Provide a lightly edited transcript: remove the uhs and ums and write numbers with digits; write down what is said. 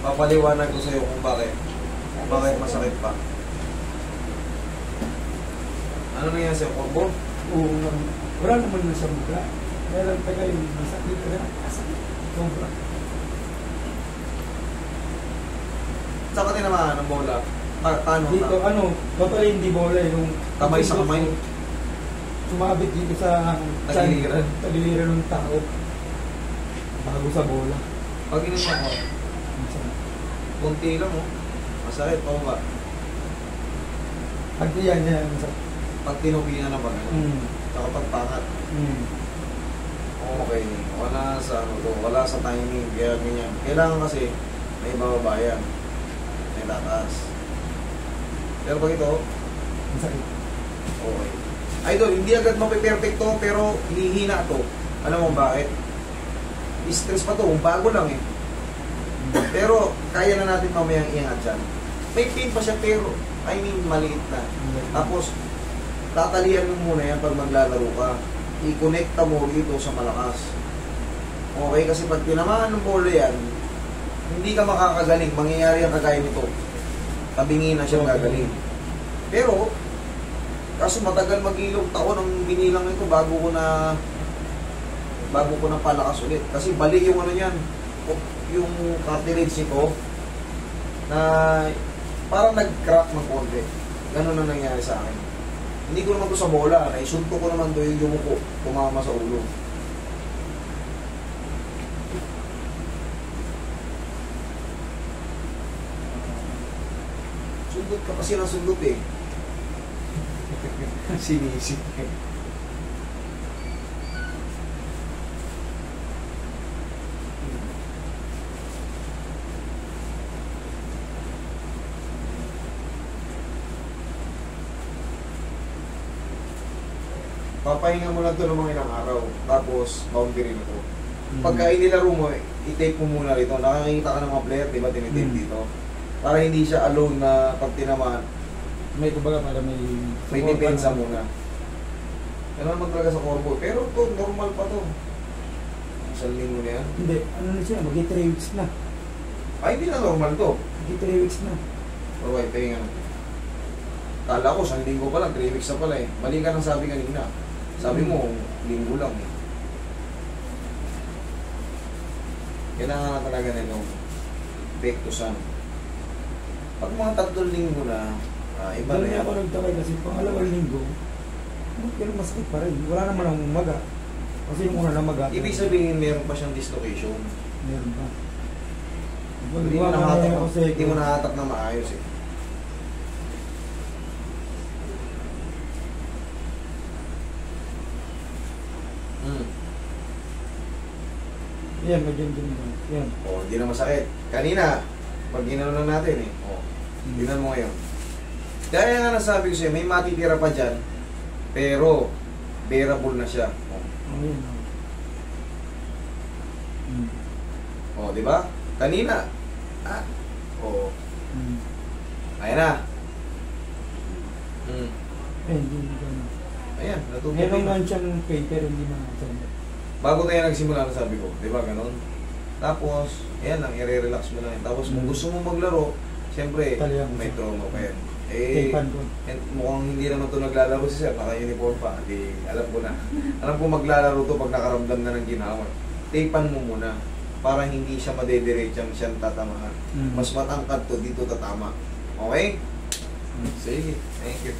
Papaliwanag ko sa'yo kung bakit. Bakit masakit pa. Ano nangyari sa'yo? Korbo? Oo, wala naman na sa mukha. Meron pa kayo, masakit ka na. Sobra. Saan ka tinamaan ng bola? Paano? Dito, totally hindi bola eh. Nung Kamay sa kamay? Sumabit dito sa Tagiliran? Tagiliran ng tao. Bago sa bola. Pag inom ako, kunti lang oh. Masakit pa ba? Pag yan, masakit. Pag tinubihan na ba? Saka pagpangat. Okay. Wala sa wala sa timing. Kaya ganyan. Kailangan kasi may bababayan. May tataas. Pero pag ito, Masakit. okay. Idol, hindi agad mapiperfecto pero hinihina to. Alam mo bakit? Stress pa to, bago lang eh. Pero kaya na natin mamayang iangat dyan. May pin pa siya pero, maliit na. Tapos, tatalian mo muna yan pag maglalaro ka. I-connecta mo dito sa malakas. Okay, kasi pag tinamaan ng bola yan, hindi ka makakagaling. Mangyayari ang kagaya nito. Tabingin na siyang gagaling. Pero, kaso matagal mag-ilog taon ang binilang nito bago ko na palakas ulit. Kasi bali yung yan, yung cartilage nito, na parang nag-crack ng konti. Ganun na nangyari sa akin. Hindi ko naman to sa bola, naisunto ko naman to yung yumuko, tumama sa ulo. Sundot ka kasi ng sundot eh. Sinisip. Papahinga mo lang ito ng mga ilang araw. Tapos, boundary na ito. Pagka inilaro mo, i-tape mo muna rito. Nakakita ka ng mga player, di ba, tinitape dito? Para hindi siya alone na pag tinamaan. May kumbaga para may Depensa muna. Ganun naman talaga sa corpo. Pero ito, normal pa to. Isang linggo na yan. Hindi, na siya, mag-3 weeks na. Ay, hindi na normal to. Mag-3 weeks na. Alright, pahinga na. Kala ko, 1 linggo pa lang, 3 weeks na pala eh. Mali ka nang sabi kanina. Sabi mo, linggo lang eh. Kailangan na talaga nito. Pektusan. Pag mga 3 linggo na, iba na yan. Ako nagtakay kasi pangalawang linggo, ganun masakit pa rin. Wala naman ang umaga. Kasi yung una na maga. Ibig sabihin, meron pa siyang dislocation. Meron pa. Hindi mo nahatak na maayos eh. Yan, medyo din. Yan. O, hindi na masakit. Kanina, pag ginano lang natin eh. O, tingnan mo ngayon. Kaya nga nasabi ko sa'yo, may matitira pa dyan, pero, bearable na siya. Yan. O, di ba? Kanina. O. Ayan na. Hindi na. Ayan, natutupi. Meron nga siyang pain, pero hindi na masakit. Bago tayo nagsimula na sabi ko, di ba ganon? Tapos, ayan lang, i-relax mo lang. Tapos kung gusto mo maglaro, siyempre, may trauma pa yan. Mukhang hindi naman ito naglalaro si sir, naka-uniform pa. Di, alam ko na. Alam ko maglalaro to pag nakaramdam na ng ginawa. Tapean mo muna para hindi siya madediretsyang siyang tatamahan. Mas matangkad to, dito tatama. Okay? Sige, thank you.